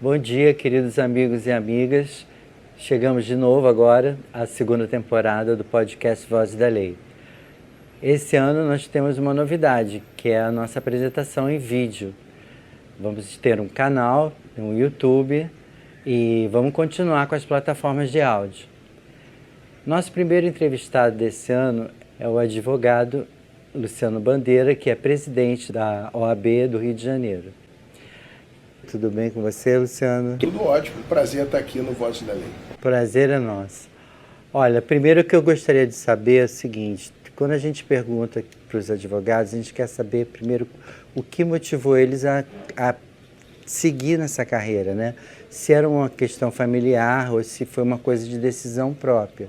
Bom dia, queridos amigos e amigas. Chegamos de novo agora à segunda temporada do podcast Voz da Lei. Esse ano nós temos uma novidade, que é a nossa apresentação em vídeo. Vamos ter um canal, um YouTube e vamos continuar com as plataformas de áudio. Nosso primeiro entrevistado desse ano é o advogado Luciano Bandeira, que é presidente da OAB do Rio de Janeiro. Tudo bem com você, Luciano? Tudo ótimo, prazer estar aqui no Voz da Lei. Prazer é nosso. Olha, primeiro o que eu gostaria de saber é o seguinte, quando a gente pergunta para os advogados, a gente quer saber primeiro o que motivou eles a seguir nessa carreira, né? Se era uma questão familiar ou se foi uma coisa de decisão própria.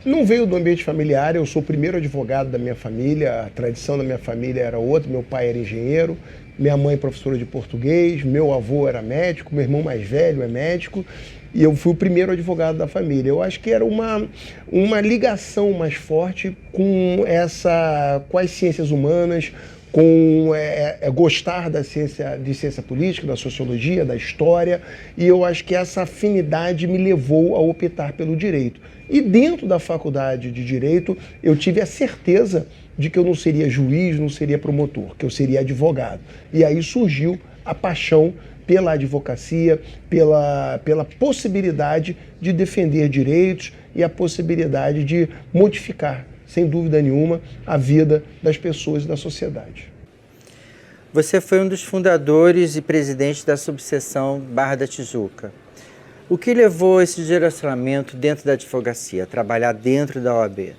Não veio do ambiente familiar, eu sou o primeiro advogado da minha família, a tradição da minha família era outra, meu pai era engenheiro, minha mãe professora de português, meu avô era médico, meu irmão mais velho é médico e eu fui o primeiro advogado da família. Eu acho que era uma ligação mais forte com as ciências humanas, com gostar de ciência política, da sociologia, da história, e eu acho que essa afinidade me levou a optar pelo direito. E dentro da faculdade de Direito, eu tive a certeza de que eu não seria juiz, não seria promotor, que eu seria advogado. E aí surgiu a paixão pela advocacia, pela possibilidade de defender direitos e a possibilidade de modificar, sem dúvida nenhuma, a vida das pessoas e da sociedade. Você foi um dos fundadores e presidente da subseção Barra da Tijuca. O que levou esse direcionamento dentro da advocacia, trabalhar dentro da OAB?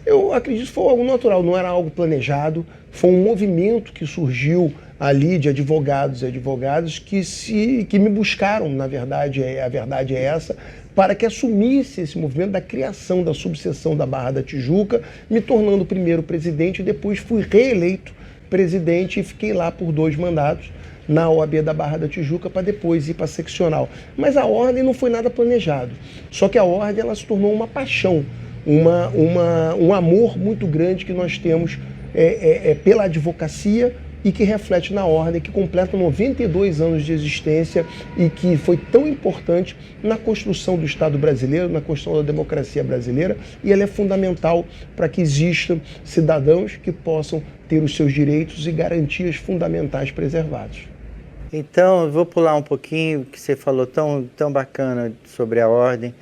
Eu acredito que foi algo natural, não era algo planejado, foi um movimento que surgiu ali de advogados e advogadas que me buscaram, na verdade, a verdade é essa, para que assumisse esse movimento da criação da subseção da Barra da Tijuca, me tornando o primeiro presidente e depois fui reeleito presidente e fiquei lá por 2 mandatos na OAB da Barra da Tijuca para depois ir para a seccional. Mas a ordem não foi nada planejado, só que a ordem ela se tornou uma paixão, um amor muito grande que nós temos pela advocacia e que reflete na ordem, que completa 92 anos de existência e que foi tão importante na construção do Estado brasileiro, na construção da democracia brasileira, e ela é fundamental para que existam cidadãos que possam ter os seus direitos e garantias fundamentais preservados. Então, eu vou pular um pouquinho, que você falou tão bacana sobre a ordem.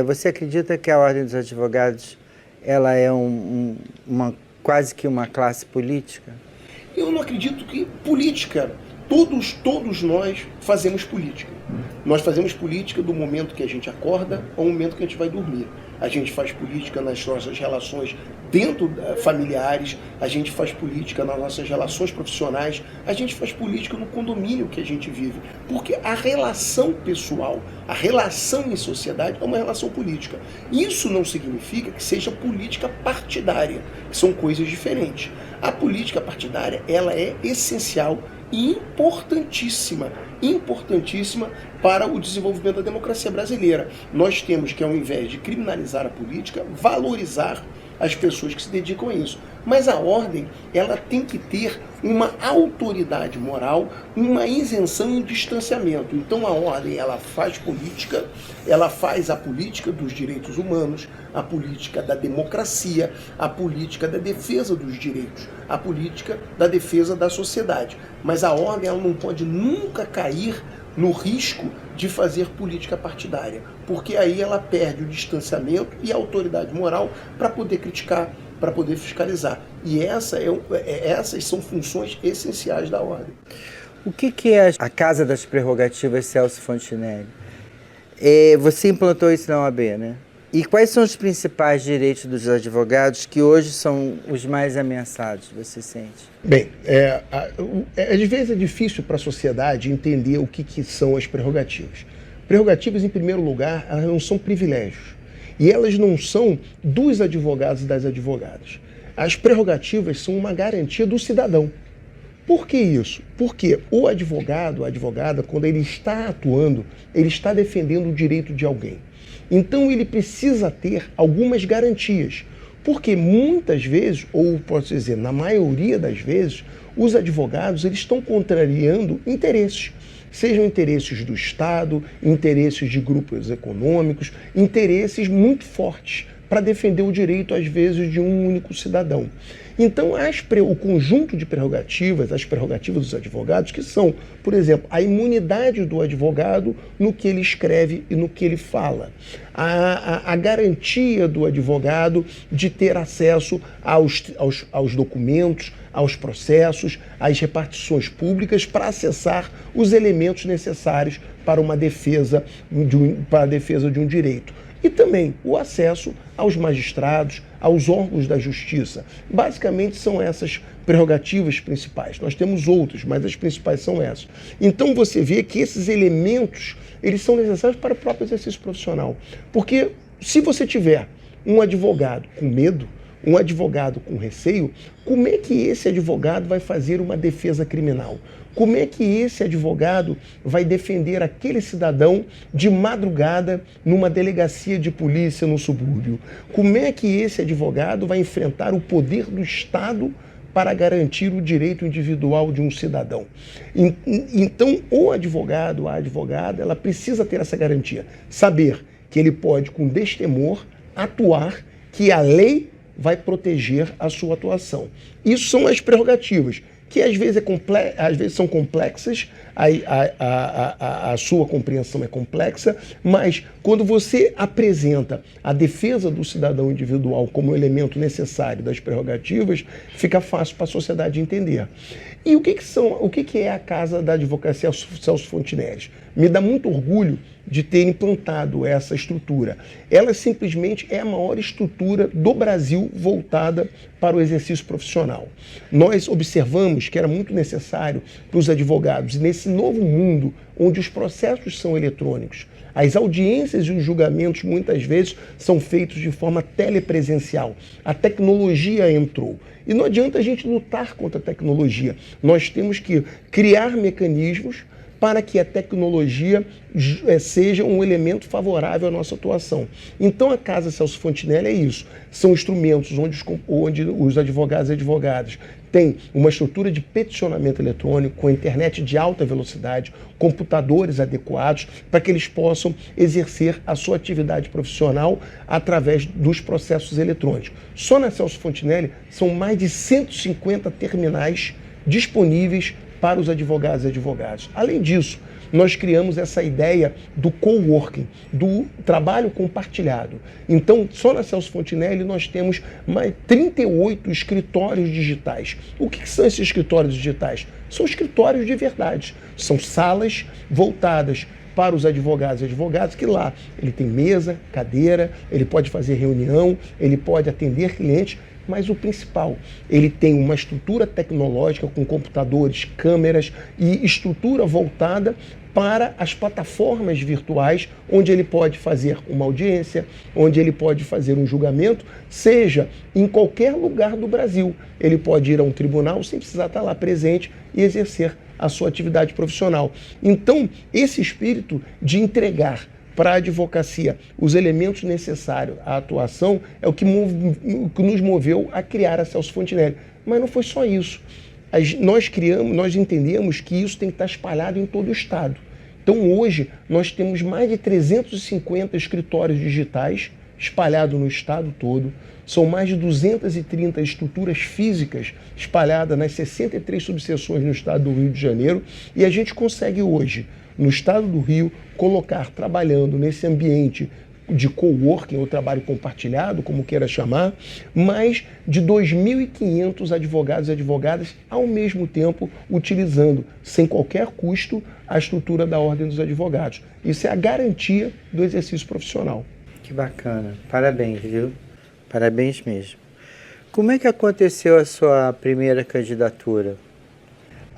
Você acredita que a Ordem dos Advogados ela é quase que uma classe política? Eu não acredito que política, todos nós fazemos política. Nós fazemos política do momento que a gente acorda ao momento que a gente vai dormir. A gente faz política nas nossas relações familiares, a gente faz política nas nossas relações profissionais, a gente faz política no condomínio que a gente vive. Porque a relação pessoal, a relação em sociedade é uma relação política. Isso não significa que seja política partidária, que são coisas diferentes. A política partidária, ela é essencial e importantíssima para o desenvolvimento da democracia brasileira. Nós temos que, ao invés de criminalizar a política, valorizar as pessoas que se dedicam a isso. Mas a ordem, ela tem que ter uma autoridade moral, uma isenção e um distanciamento. Então a ordem, ela faz política, ela faz a política dos direitos humanos, a política da democracia, a política da defesa dos direitos, a política da defesa da sociedade. Mas a ordem, ela não pode nunca cair no risco de fazer política partidária, porque aí ela perde o distanciamento e a autoridade moral para poder criticar, para poder fiscalizar. E essas são funções essenciais da ordem. O que é a Casa das Prerrogativas Celso Fontinelli? Você implantou isso na OAB, né? E quais são os principais direitos dos advogados que hoje são os mais ameaçados, você sente? Bem, às vezes é difícil para a sociedade entender o que são as prerrogativas. Prerrogativas, em primeiro lugar, elas não são privilégios. E elas não são dos advogados e das advogadas. As prerrogativas são uma garantia do cidadão. Por que isso? Porque o advogado, a advogada, quando ele está atuando, ele está defendendo o direito de alguém. Então ele precisa ter algumas garantias, porque muitas vezes, ou posso dizer, na maioria das vezes, os advogados eles estão contrariando interesses. sejam interesses do Estado, interesses de grupos econômicos, interesses muito fortes para defender o direito, às vezes, de um único cidadão. Então, o conjunto de prerrogativas, as prerrogativas dos advogados, que são, por exemplo, a imunidade do advogado no que ele escreve e no que ele fala, a garantia do advogado de ter acesso aos documentos, aos processos, às repartições públicas para acessar os elementos necessários para uma defesa de um direito. E também o acesso aos magistrados, aos órgãos da justiça. Basicamente são essas prerrogativas principais. Nós temos outras, mas as principais são essas. Então você vê que esses elementos, eles são necessários para o próprio exercício profissional. Porque se você tiver um advogado com medo, um advogado com receio, como é que esse advogado vai fazer uma defesa criminal? Como é que esse advogado vai defender aquele cidadão de madrugada numa delegacia de polícia no subúrbio? Como é que esse advogado vai enfrentar o poder do Estado para garantir o direito individual de um cidadão? Então, o advogado, a advogada, ela precisa ter essa garantia. Saber que ele pode, com destemor, atuar, que a lei vai proteger a sua atuação. Isso são as prerrogativas, que às vezes são complexas, a sua compreensão é complexa, mas quando você apresenta a defesa do cidadão individual como elemento necessário das prerrogativas, fica fácil para a sociedade entender. E o que é a Casa da Advocacia Celso Fontinelli? Me dá muito orgulho de ter implantado essa estrutura. Ela simplesmente é a maior estrutura do Brasil voltada para o exercício profissional. Nós observamos que era muito necessário para os advogados, e nesse novo mundo onde os processos são eletrônicos, as audiências e os julgamentos muitas vezes são feitos de forma telepresencial. A tecnologia entrou. E não adianta a gente lutar contra a tecnologia. Nós temos que criar mecanismos para que a tecnologia seja um elemento favorável à nossa atuação. Então a Casa Celso Fontinelli é isso. São instrumentos onde os advogados e advogadas têm uma estrutura de peticionamento eletrônico, com internet de alta velocidade, computadores adequados, para que eles possam exercer a sua atividade profissional através dos processos eletrônicos. Só na Celso Fontinelli são mais de 150 terminais disponíveis para os advogados e advogadas. Além disso, nós criamos essa ideia do coworking, do trabalho compartilhado. Então, só na Celso Fontinelli nós temos mais 38 escritórios digitais. O que são esses escritórios digitais? São escritórios de verdade. São salas voltadas para os advogados e advogadas, que lá ele tem mesa, cadeira, ele pode fazer reunião, ele pode atender clientes, mas o principal, ele tem uma estrutura tecnológica com computadores, câmeras e estrutura voltada para as plataformas virtuais, onde ele pode fazer uma audiência, onde ele pode fazer um julgamento, seja em qualquer lugar do Brasil. Ele pode ir a um tribunal sem precisar estar lá presente e exercer a sua atividade profissional. Então, esse espírito de entregar para a advocacia os elementos necessários à atuação é o que nos moveu a criar a Celso Fontinelli. Mas não foi só isso. Nós entendemos que isso tem que estar espalhado em todo o Estado. Então hoje nós temos mais de 350 escritórios digitais espalhados no Estado todo. São mais de 230 estruturas físicas espalhadas nas 63 subseções no Estado do Rio de Janeiro. E a gente consegue hoje, no Estado do Rio, colocar, trabalhando nesse ambiente de coworking, ou trabalho compartilhado, como queira chamar, mais de 2.500 advogados e advogadas ao mesmo tempo utilizando, sem qualquer custo, a estrutura da Ordem dos Advogados. Isso é a garantia do exercício profissional. Que bacana. Parabéns, viu? Parabéns mesmo. Como é que aconteceu a sua primeira candidatura?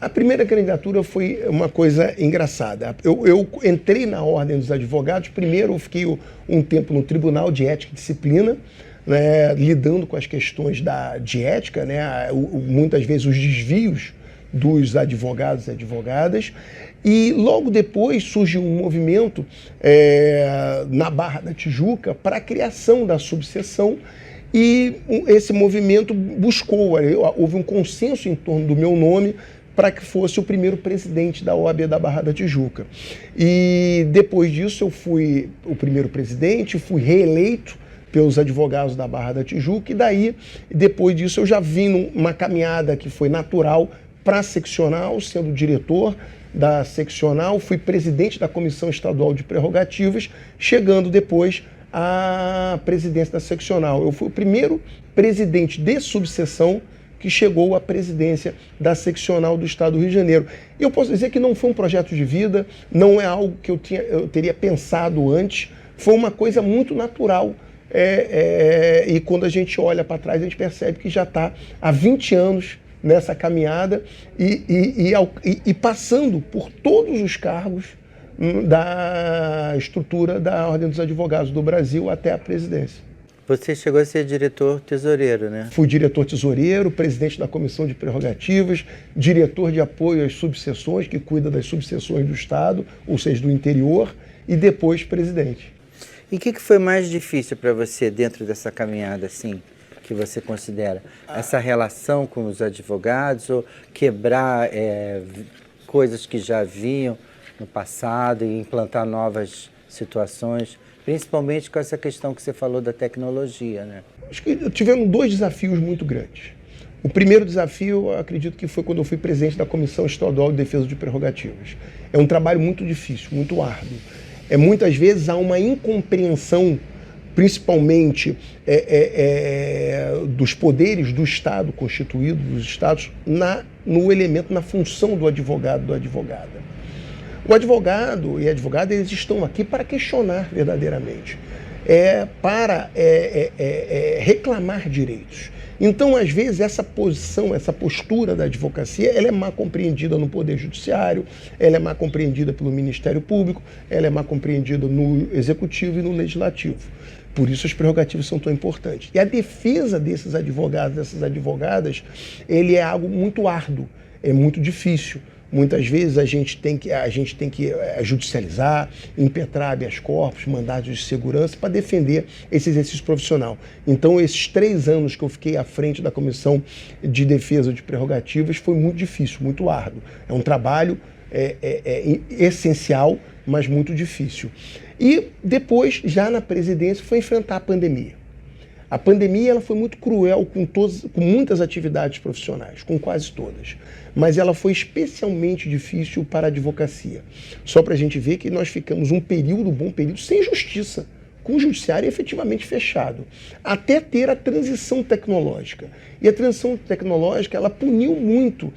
A primeira candidatura foi uma coisa engraçada. Eu entrei na Ordem dos Advogados, primeiro eu fiquei um tempo no Tribunal de Ética e Disciplina, né, lidando com as questões de ética, né, muitas vezes os desvios dos advogados e advogadas, e logo depois surgiu um movimento na Barra da Tijuca para a criação da subseção, e esse movimento buscou, houve um consenso em torno do meu nome, para que fosse o primeiro presidente da OAB da Barra da Tijuca. E depois disso eu fui o primeiro presidente, fui reeleito pelos advogados da Barra da Tijuca, e daí, depois disso, eu já vim numa caminhada que foi natural para a seccional, sendo diretor da seccional, fui presidente da Comissão Estadual de Prerrogativas, chegando depois à presidência da seccional. Eu fui o primeiro presidente de subseção que chegou à presidência da seccional do Estado do Rio de Janeiro. E eu posso dizer que não foi um projeto de vida, não é algo que eu teria pensado antes, foi uma coisa muito natural. E quando a gente olha para trás, a gente percebe que já está há 20 anos nessa caminhada e passando por todos os cargos da estrutura da Ordem dos Advogados do Brasil até a presidência. Você chegou a ser diretor tesoureiro, né? Fui diretor tesoureiro, presidente da Comissão de Prerrogativas, diretor de apoio às subseções, que cuida das subseções do Estado, ou seja, do interior, e depois presidente. E o que foi mais difícil para você dentro dessa caminhada, assim, que você considera? Essa relação com os advogados ou quebrar coisas que já haviam no passado e implantar novas situações, principalmente com essa questão que você falou da tecnologia, né? Acho que tivemos 2 desafios muito grandes. O primeiro desafio, eu acredito que foi quando eu fui presidente da Comissão Estadual de Defesa de Prerrogativas. É um trabalho muito difícil, muito árduo. Muitas vezes há uma incompreensão, principalmente dos poderes do Estado constituído, dos Estados, no elemento, na função do advogado, da advogada. O advogado e a advogada, eles estão aqui para questionar verdadeiramente, para reclamar direitos. Então, às vezes, essa posição, essa postura da advocacia, ela é mal compreendida no Poder Judiciário, ela é mal compreendida pelo Ministério Público, ela é mal compreendida no Executivo e no Legislativo. Por isso as prerrogativas são tão importantes. E a defesa desses advogados, dessas advogadas, ele é algo muito árduo, é muito difícil. Muitas vezes a gente tem que judicializar, impetrar habeas corpus, mandados de segurança para defender esse exercício profissional. Então, esses 3 anos que eu fiquei à frente da Comissão de Defesa de Prerrogativas foi muito difícil, muito árduo. É um trabalho essencial, mas muito difícil. E depois, já na presidência, foi enfrentar a pandemia. A pandemia ela foi muito cruel com muitas atividades profissionais, com quase todas. Mas ela foi especialmente difícil para a advocacia. Só para a gente ver que nós ficamos um bom período, sem justiça, com o judiciário efetivamente fechado, até ter a transição tecnológica. E a transição tecnológica ela puniu muito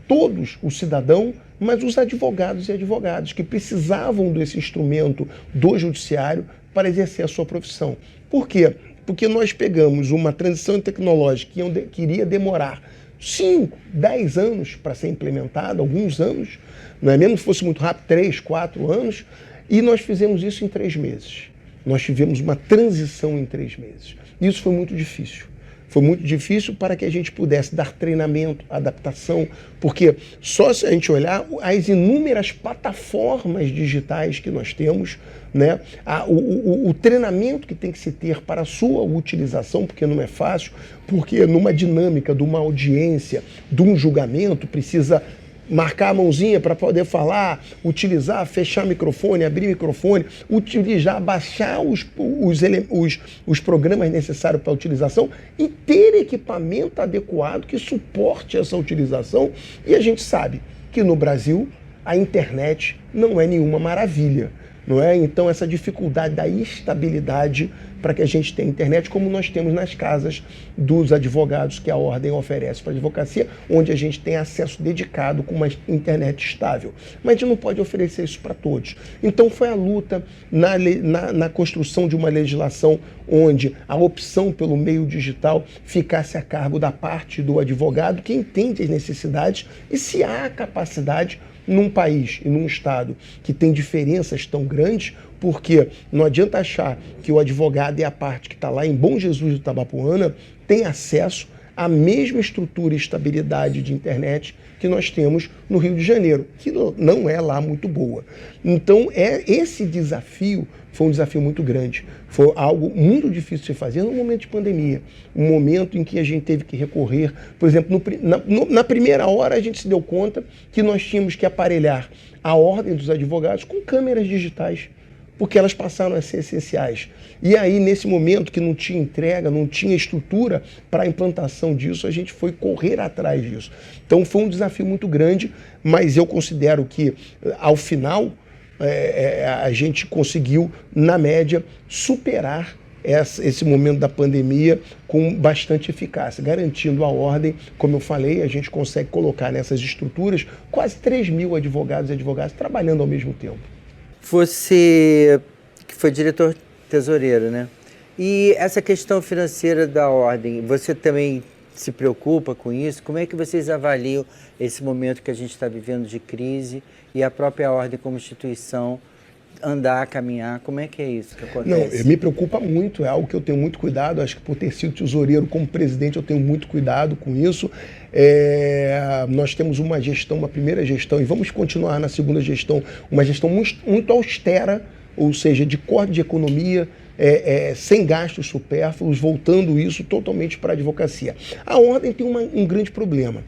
todos, o cidadão, mas os advogados e advogadas, que precisavam desse instrumento do judiciário para exercer a sua profissão. Por quê? Porque nós pegamos uma transição tecnológica que iria demorar 5, 10 anos para ser implementada, alguns anos, não é mesmo que fosse muito rápido, 3, 4 anos, e nós fizemos isso em 3 meses. Nós tivemos uma transição em 3 meses. Isso foi muito difícil. Foi muito difícil para que a gente pudesse dar treinamento, adaptação, porque só se a gente olhar as inúmeras plataformas digitais que nós temos, né? O treinamento que tem que se ter para a sua utilização, porque não é fácil, porque numa dinâmica de uma audiência, de um julgamento, precisa marcar a mãozinha para poder falar, utilizar, fechar microfone, abrir microfone, utilizar, baixar os programas necessários para a utilização e ter equipamento adequado que suporte essa utilização. E a gente sabe que no Brasil a internet não é nenhuma maravilha, não é? Então essa dificuldade da estabilidade para que a gente tenha internet, como nós temos nas casas dos advogados que a Ordem oferece para a advocacia, onde a gente tem acesso dedicado com uma internet estável. Mas a gente não pode oferecer isso para todos. Então foi a luta na construção de uma legislação onde a opção pelo meio digital ficasse a cargo da parte do advogado que entende as necessidades e se há capacidade num país e num estado que tem diferenças tão grandes, porque não adianta achar que o advogado é a parte que está lá em Bom Jesus do Tabapuana tem acesso a mesma estrutura e estabilidade de internet que nós temos no Rio de Janeiro, que não é lá muito boa. Então, esse desafio foi um desafio muito grande. Foi algo muito difícil de se fazer no momento de pandemia. Um momento em que a gente teve que recorrer, por exemplo, na primeira hora a gente se deu conta que nós tínhamos que aparelhar a ordem dos advogados com câmeras digitais, porque elas passaram a ser essenciais. E aí, nesse momento que não tinha entrega, não tinha estrutura para a implantação disso, a gente foi correr atrás disso. Então foi um desafio muito grande, mas eu considero que, ao final, a gente conseguiu, na média, superar esse momento da pandemia com bastante eficácia, garantindo a ordem. Como eu falei, a gente consegue colocar nessas estruturas quase 3 mil advogados e advogadas trabalhando ao mesmo tempo. Você que foi diretor tesoureiro, né? E essa questão financeira da ordem, você também se preocupa com isso? Como é que vocês avaliam esse momento que a gente está vivendo de crise e a própria ordem como instituição andar, caminhar? Como é que é isso que acontece? Não, me preocupa muito, é algo que eu tenho muito cuidado. Acho que por ter sido tesoureiro como presidente eu tenho muito cuidado com isso. Nós temos uma gestão, uma primeira gestão, e vamos continuar na segunda gestão, uma gestão muito austera, ou seja, de corte de economia, sem gastos supérfluos, voltando isso totalmente para a advocacia. A ordem tem um grande problema.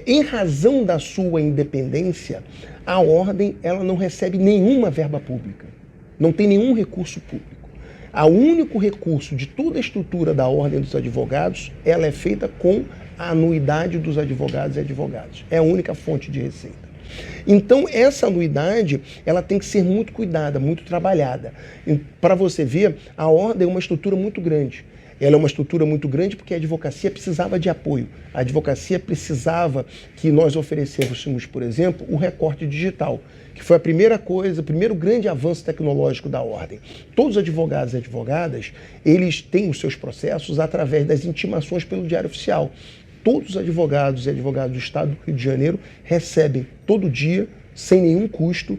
Em razão da sua independência, a ordem ela não recebe nenhuma verba pública, não tem nenhum recurso público. O único recurso de toda a estrutura da ordem dos advogados, ela é feita com a anuidade dos advogados e advogadas. É a única fonte de receita. Então, essa anuidade, ela tem que ser muito cuidada, muito trabalhada. Para você ver, a ordem é uma estrutura muito grande. Ela é uma estrutura muito grande porque a advocacia precisava de apoio. A advocacia precisava que nós oferecêssemos, por exemplo, o recorte digital, que foi a primeira coisa, o primeiro grande avanço tecnológico da ordem. Todos os advogados e advogadas, eles têm os seus processos através das intimações pelo Diário Oficial. Todos os advogados e advogadas do Estado do Rio de Janeiro recebem todo dia, sem nenhum custo,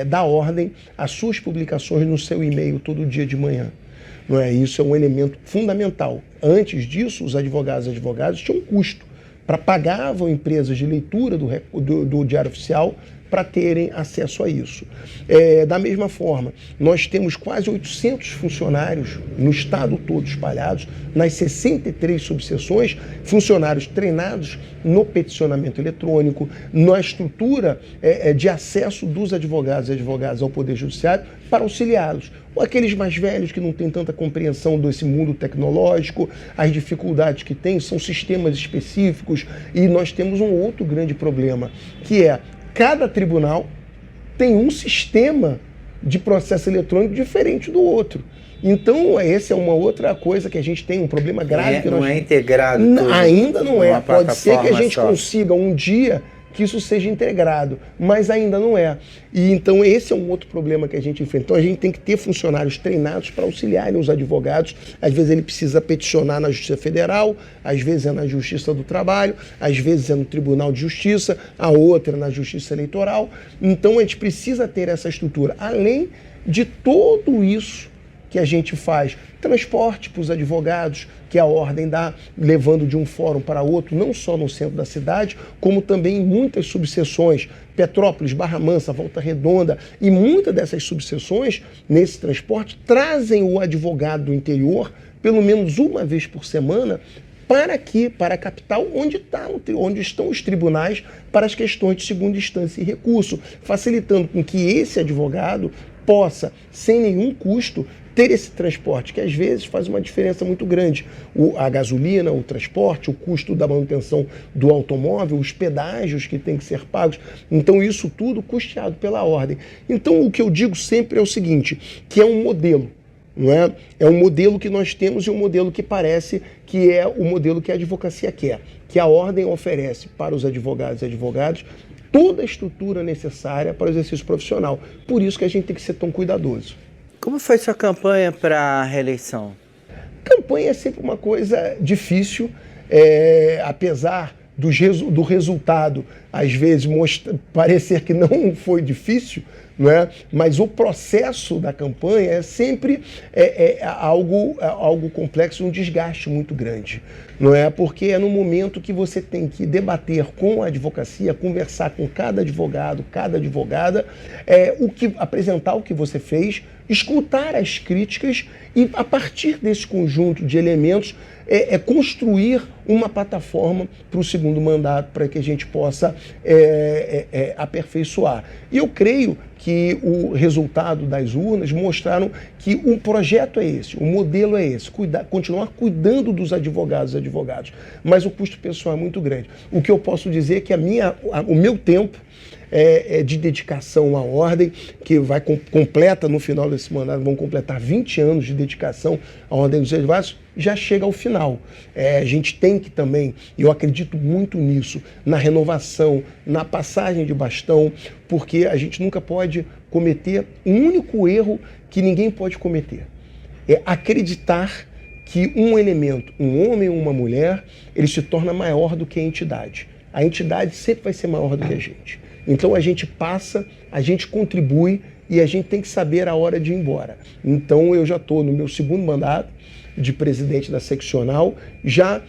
da ordem, as suas publicações no seu e-mail todo dia de manhã. Não é? Isso é um elemento fundamental. Antes disso, os advogados e advogadas tinham um custo pagavam empresas de leitura do Diário Oficial para terem acesso a isso. Da mesma forma, nós temos quase 800 funcionários no estado todo espalhados, nas 63 subseções, funcionários treinados no peticionamento eletrônico, na estrutura de acesso dos advogados e advogadas ao Poder Judiciário para auxiliá-los. Ou aqueles mais velhos que não têm tanta compreensão desse mundo tecnológico, as dificuldades que têm são sistemas específicos, e nós temos um outro grande problema, que é cada tribunal tem um sistema de processo eletrônico diferente do outro. Então, essa é uma outra coisa que a gente tem, um problema grave. Não é integrado tudo. Ainda não é. Pode ser que a gente consiga um dia que isso seja integrado, mas ainda não é. E então esse é um outro problema que a gente enfrenta. Então a gente tem que ter funcionários treinados para auxiliarem os advogados. Às vezes ele precisa peticionar na Justiça Federal, às vezes é na Justiça do Trabalho, às vezes é no Tribunal de Justiça, a outra é na Justiça Eleitoral. Então a gente precisa ter essa estrutura. Além de tudo isso que a gente faz, transporte para os advogados, que a ordem dá, levando de um fórum para outro, não só no centro da cidade, como também em muitas subseções, Petrópolis, Barra Mansa, Volta Redonda, e muitas dessas subseções, nesse transporte, trazem o advogado do interior, pelo menos uma vez por semana, para aqui, para a capital, onde estão os tribunais para as questões de segunda instância e recurso, facilitando com que esse advogado possa, sem nenhum custo, ter esse transporte, que às vezes faz uma diferença muito grande. A gasolina, o transporte, o custo da manutenção do automóvel, os pedágios que têm que ser pagos. Então isso tudo custeado pela ordem. Então o que eu digo sempre é o seguinte, que é um modelo, não é? É um modelo que nós temos e um modelo que parece que é o modelo que a advocacia quer, que a ordem oferece para os advogados e advogadas toda a estrutura necessária para o exercício profissional. Por isso que a gente tem que ser tão cuidadoso. Como foi sua campanha para a reeleição? Campanha é sempre uma coisa difícil, apesar do resultado, às vezes, parecer que não foi difícil, não é? Mas o processo da campanha é sempre algo complexo, um desgaste muito grande, não é? Porque é no momento que você tem que debater com a advocacia, conversar com cada advogado, cada advogada, apresentar o que você fez, escutar as críticas e, a partir desse conjunto de elementos, construir uma plataforma para o segundo mandato, para que a gente possa aperfeiçoar. E eu creio que o resultado das urnas mostraram que o projeto é esse, o modelo é esse, continuar cuidando dos advogados, mas o custo pessoal é muito grande. O que eu posso dizer é que o meu tempo de dedicação à ordem, que completa no final desse mandato, vão completar 20 anos de dedicação à ordem dos advogados, já chega ao final. A gente tem que também, e eu acredito muito nisso, na renovação, na passagem de bastão, porque a gente nunca pode cometer um único erro que ninguém pode cometer. É acreditar que um elemento, um homem ou uma mulher, ele se torna maior do que a entidade. A entidade sempre vai ser maior do que a gente. Então a gente passa, a gente contribui e a gente tem que saber a hora de ir embora. Então eu já estou no meu segundo mandato de presidente da seccional, já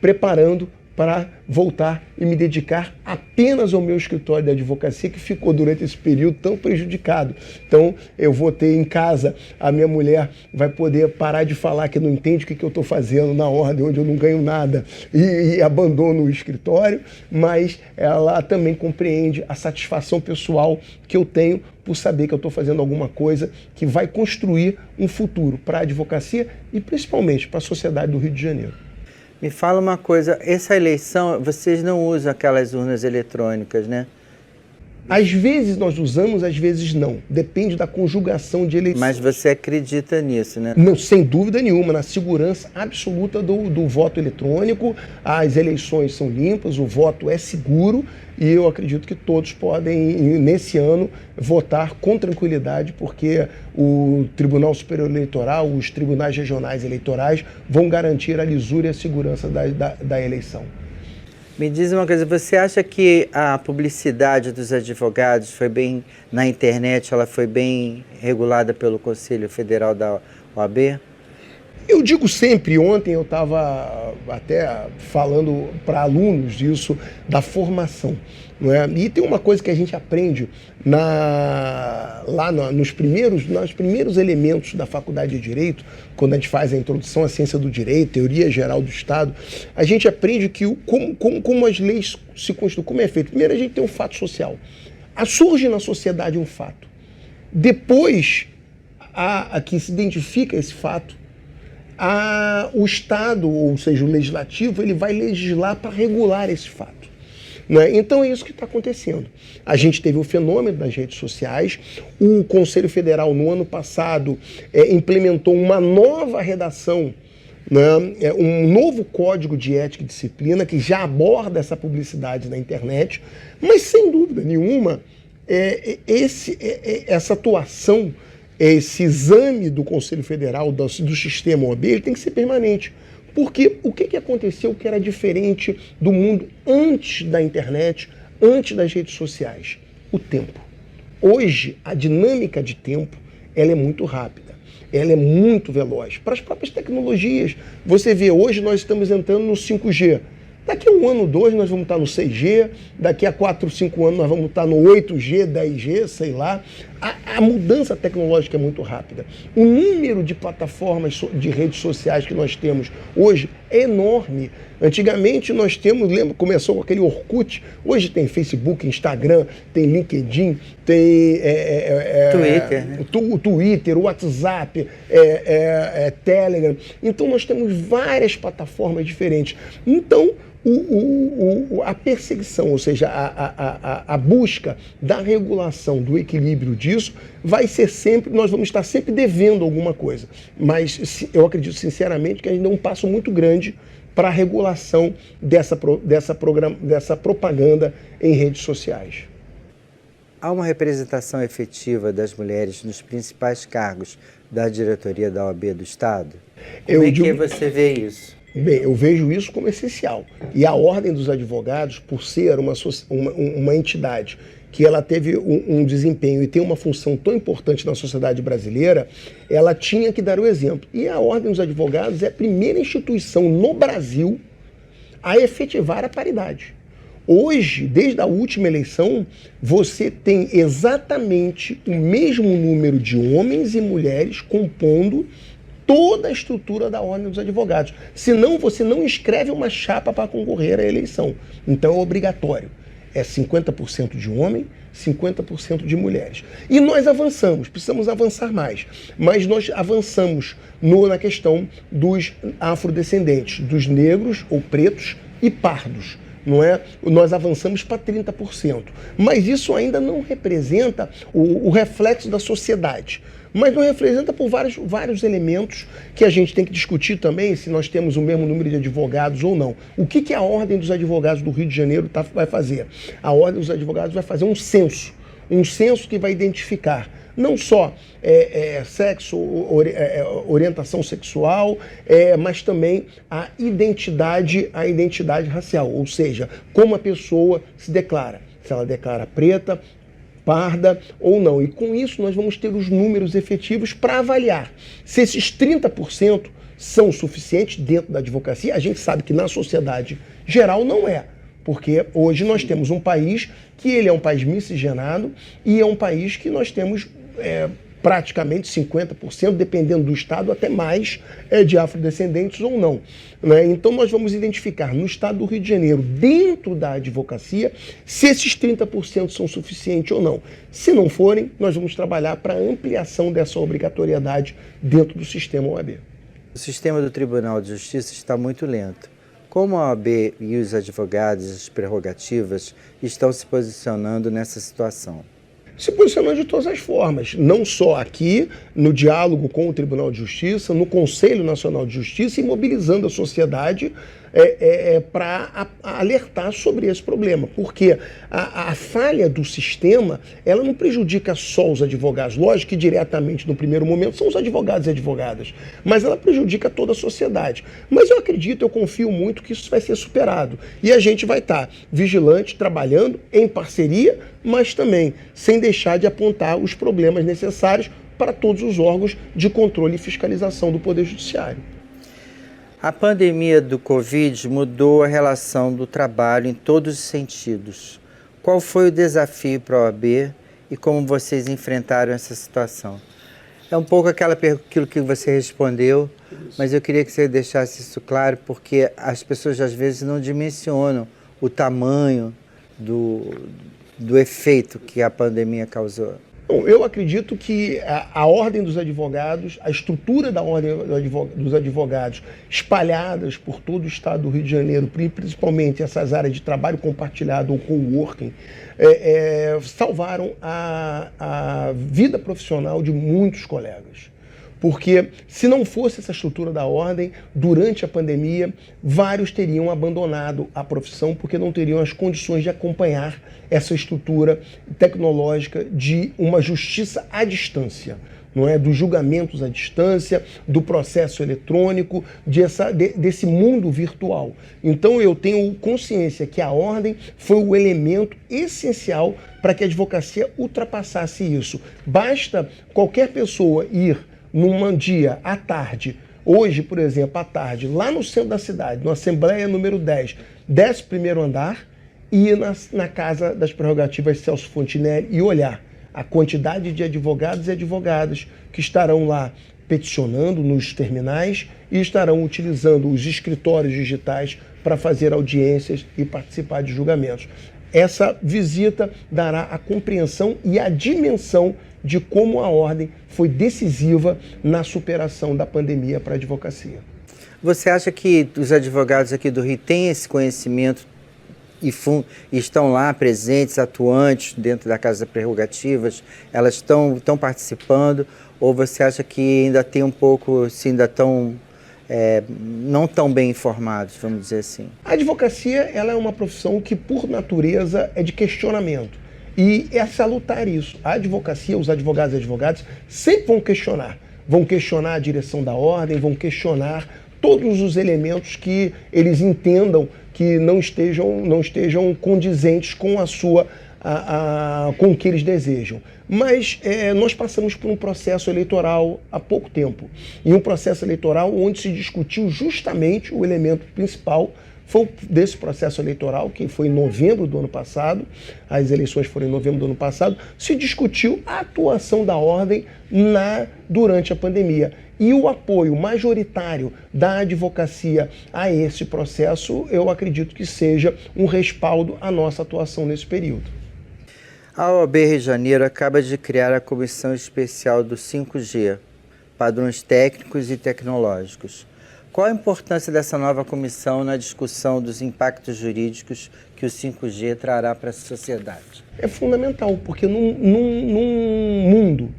preparando para voltar e me dedicar apenas ao meu escritório de advocacia, que ficou durante esse período tão prejudicado. Então, eu vou ter em casa, a minha mulher vai poder parar de falar que não entende o que eu estou fazendo na ordem, onde eu não ganho nada, e abandono o escritório, mas ela também compreende a satisfação pessoal que eu tenho por saber que eu estou fazendo alguma coisa que vai construir um futuro para a advocacia e principalmente para a sociedade do Rio de Janeiro. Me fala uma coisa, essa eleição, vocês não usam aquelas urnas eletrônicas, né? Às vezes nós usamos, às vezes não. Depende da conjugação de eleições. Mas você acredita nisso, né? Não, sem dúvida nenhuma, na segurança absoluta do voto eletrônico. As eleições são limpas, o voto é seguro e eu acredito que todos podem, nesse ano, votar com tranquilidade, porque o Tribunal Superior Eleitoral, os tribunais regionais eleitorais vão garantir a lisura e a segurança da eleição. Me diz uma coisa, você acha que a publicidade dos advogados foi bem, na internet, ela foi bem regulada pelo Conselho Federal da OAB? Eu digo sempre, ontem eu estava até falando para alunos disso, da formação. Não é? E tem uma coisa que a gente aprende nos primeiros elementos da Faculdade de Direito, quando a gente faz a introdução à ciência do direito, teoria geral do Estado, a gente aprende que como as leis se constituem, como é feito. Primeiro a gente tem um fato social. Surge na sociedade um fato. Depois, a que se identifica esse fato, o Estado, ou seja, o Legislativo, ele vai legislar para regular esse fato. Né? Então é isso que está acontecendo. A gente teve o fenômeno das redes sociais, o Conselho Federal, no ano passado, implementou uma nova redação, né? Um novo código de ética e disciplina que já aborda essa publicidade na internet, mas sem dúvida nenhuma, essa atuação, esse exame do Conselho Federal, do sistema OAB, ele tem que ser permanente. Porque o que aconteceu que era diferente do mundo antes da internet, antes das redes sociais? O tempo. Hoje, a dinâmica de tempo, ela é muito rápida, ela é muito veloz. Para as próprias tecnologias, você vê, hoje nós estamos entrando no 5G. Daqui a 1 ano, 2, nós vamos estar no 6G, daqui a 4, 5 anos nós vamos estar no 8G, 10G, sei lá. A mudança tecnológica é muito rápida. O número de plataformas de redes sociais que nós temos hoje é enorme. Antigamente nós lembra, começou com aquele Orkut, hoje tem Facebook, Instagram, tem LinkedIn, tem Twitter, né? Twitter, WhatsApp, Telegram. Então nós temos várias plataformas diferentes. Então, a perseguição, ou seja, a busca da regulação, do equilíbrio disso, vai ser sempre, nós vamos estar sempre devendo alguma coisa. Mas eu acredito sinceramente que ainda é um passo muito grande para a regulação dessa propaganda em redes sociais. Há uma representação efetiva das mulheres nos principais cargos da diretoria da OAB do Estado? Como é que você vê isso? Bem, eu vejo isso como essencial. E a Ordem dos Advogados, por ser uma entidade que ela teve um desempenho e tem uma função tão importante na sociedade brasileira, ela tinha que dar o exemplo. E a Ordem dos Advogados é a primeira instituição no Brasil a efetivar a paridade. Hoje, desde a última eleição, você tem exatamente o mesmo número de homens e mulheres compondo toda a estrutura da Ordem dos Advogados. Senão, você não escreve uma chapa para concorrer à eleição. Então, é obrigatório. É 50% de homem, 50% de mulheres. E nós avançamos, precisamos avançar mais. Mas nós avançamos na questão dos afrodescendentes, dos negros ou pretos e pardos. Não é? Nós avançamos para 30%. Mas isso ainda não representa o reflexo da sociedade. Mas não representa por vários elementos que a gente tem que discutir também, se nós temos o mesmo número de advogados ou não. O que a Ordem dos Advogados do Rio de Janeiro vai fazer? A Ordem dos Advogados vai fazer um censo que vai identificar não só sexo, orientação sexual, mas também a identidade racial, ou seja, como a pessoa se declara, se ela declara preta, parda ou não. E com isso nós vamos ter os números efetivos para avaliar se esses 30% são suficientes dentro da advocacia. A gente sabe que na sociedade geral não é, porque hoje nós temos um país que ele é um país miscigenado e é um país que nós temos praticamente 50%, dependendo do estado, até mais de afrodescendentes ou não. Né? Então nós vamos identificar no estado do Rio de Janeiro, dentro da advocacia, se esses 30% são suficientes ou não. Se não forem, nós vamos trabalhar para a ampliação dessa obrigatoriedade dentro do sistema OAB. O sistema do Tribunal de Justiça está muito lento. Como a OAB e os advogados, as prerrogativas, estão se posicionando nessa situação? Se posicionando de todas as formas, não só aqui, no diálogo com o Tribunal de Justiça, no Conselho Nacional de Justiça e mobilizando a sociedade para alertar sobre esse problema, porque a falha do sistema, ela não prejudica só os advogados, lógico que diretamente no primeiro momento são os advogados e advogadas, mas ela prejudica toda a sociedade. Mas eu acredito, eu confio muito que isso vai ser superado e a gente vai estar vigilante, trabalhando em parceria, mas também sem deixar de apontar os problemas necessários para todos os órgãos de controle e fiscalização do Poder Judiciário. A pandemia do Covid mudou a relação do trabalho em todos os sentidos. Qual foi o desafio para a OAB e como vocês enfrentaram essa situação? É um pouco aquilo que você respondeu, mas eu queria que você deixasse isso claro, porque as pessoas às vezes não dimensionam o tamanho do efeito que a pandemia causou. Bom, eu acredito que a Ordem dos Advogados, a estrutura da Ordem dos Advogados, espalhadas por todo o estado do Rio de Janeiro, principalmente essas áreas de trabalho compartilhado ou coworking, salvaram a vida profissional de muitos colegas. Porque se não fosse essa estrutura da ordem, durante a pandemia, vários teriam abandonado a profissão porque não teriam as condições de acompanhar essa estrutura tecnológica de uma justiça à distância, não é? Dos julgamentos à distância, do processo eletrônico, desse mundo virtual. Então eu tenho consciência que a ordem foi o elemento essencial para que a advocacia ultrapassasse isso. Basta qualquer pessoa ir num dia, à tarde, hoje, por exemplo, à tarde, lá no centro da cidade, na Assembleia número 10, 11º andar, e ir na Casa das Prerrogativas Celso Fontinelli e olhar a quantidade de advogados e advogadas que estarão lá peticionando nos terminais e estarão utilizando os escritórios digitais para fazer audiências e participar de julgamentos. Essa visita dará a compreensão e a dimensão de como a ordem foi decisiva na superação da pandemia para a advocacia. Você acha que os advogados aqui do Rio têm esse conhecimento e estão lá presentes, atuantes dentro da Casa das Prerrogativas? Elas estão participando? Ou você acha que ainda tem um pouco, se ainda estão não tão bem informados, vamos dizer assim? A advocacia, ela é uma profissão que, por natureza, é de questionamento. E é salutar isso. A advocacia, os advogados e advogadas sempre vão questionar a direção da ordem, vão questionar todos os elementos que eles entendam que não estejam condizentes com a sua com o que eles desejam. Mas nós passamos por um processo eleitoral há pouco tempo, e um processo eleitoral onde se discutiu justamente o elemento principal foi desse processo eleitoral, que foi em novembro do ano passado, as eleições foram em novembro do ano passado, se discutiu a atuação da ordem durante a pandemia. E o apoio majoritário da advocacia a esse processo, eu acredito que seja um respaldo à nossa atuação nesse período. A OAB Rio de Janeiro acaba de criar a Comissão Especial do 5G, Padrões Técnicos e Tecnológicos. Qual a importância dessa nova comissão na discussão dos impactos jurídicos que o 5G trará para a sociedade? É fundamental, porque num mundo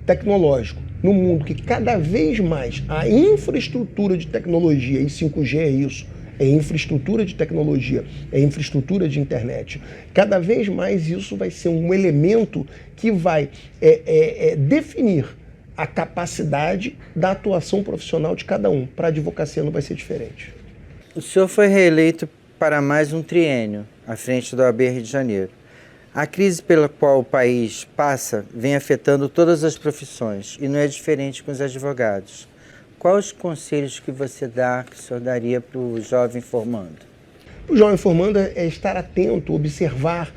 tecnológico, num mundo que cada vez mais a infraestrutura de tecnologia, e 5G é isso, é infraestrutura de tecnologia, é infraestrutura de internet, cada vez mais isso vai ser um elemento que vai definir a capacidade da atuação profissional de cada um. Para a advocacia não vai ser diferente. O senhor foi reeleito para mais um triênio à frente da OAB Rio de Janeiro. A crise pela qual o país passa vem afetando todas as profissões e não é diferente com os advogados. Quais os conselhos que o senhor daria para o jovem formando? O jovem formando é estar atento, observar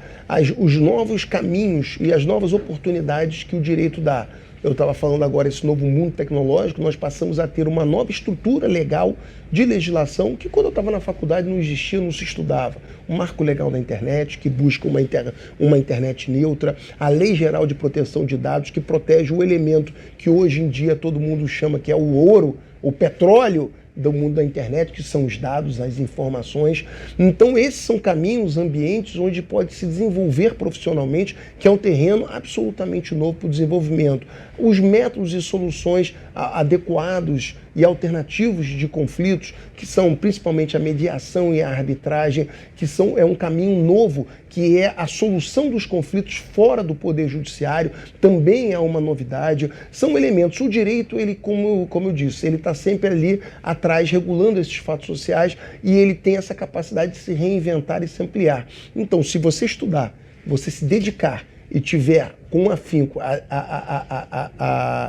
os novos caminhos e as novas oportunidades que o direito dá. Eu estava falando agora, esse novo mundo tecnológico, nós passamos a ter uma nova estrutura legal de legislação que quando eu estava na faculdade não existia, não se estudava. O marco legal da internet, que busca uma internet neutra, a Lei Geral de Proteção de Dados, que protege o elemento que hoje em dia todo mundo chama que é o ouro, o petróleo do mundo da internet, que são os dados, as informações. Então esses são caminhos, ambientes onde pode se desenvolver profissionalmente, que é um terreno absolutamente novo para o desenvolvimento. Os métodos e soluções adequados e alternativos de conflitos, que são principalmente a mediação e a arbitragem, que é um caminho novo, que é a solução dos conflitos fora do Poder Judiciário, também é uma novidade. São elementos. O direito, ele, como eu disse, ele está sempre ali atrás, regulando esses fatos sociais, e ele tem essa capacidade de se reinventar e se ampliar. Então, se você estudar, você se dedicar e tiver com afinco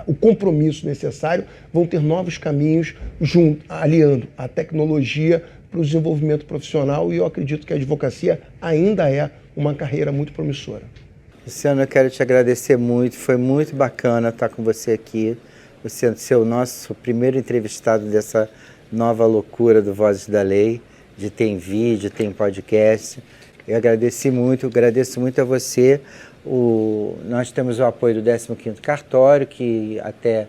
o compromisso necessário, vão ter novos caminhos aliando a tecnologia para o desenvolvimento profissional, e eu acredito que a advocacia ainda é uma carreira muito promissora. Luciano, eu quero te agradecer muito, foi muito bacana estar com você aqui, você ser o nosso primeiro entrevistado dessa nova loucura do Vozes da Lei, de ter em vídeo, ter em podcast. Eu agradeço muito a você. Nós temos o apoio do 15º Cartório, que até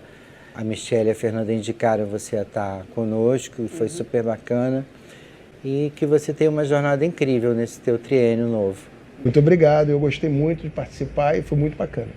a Michelle e a Fernanda indicaram você a estar conosco, e foi super bacana. E que você tenha uma jornada incrível nesse teu triênio novo. Muito obrigado, eu gostei muito de participar e foi muito bacana.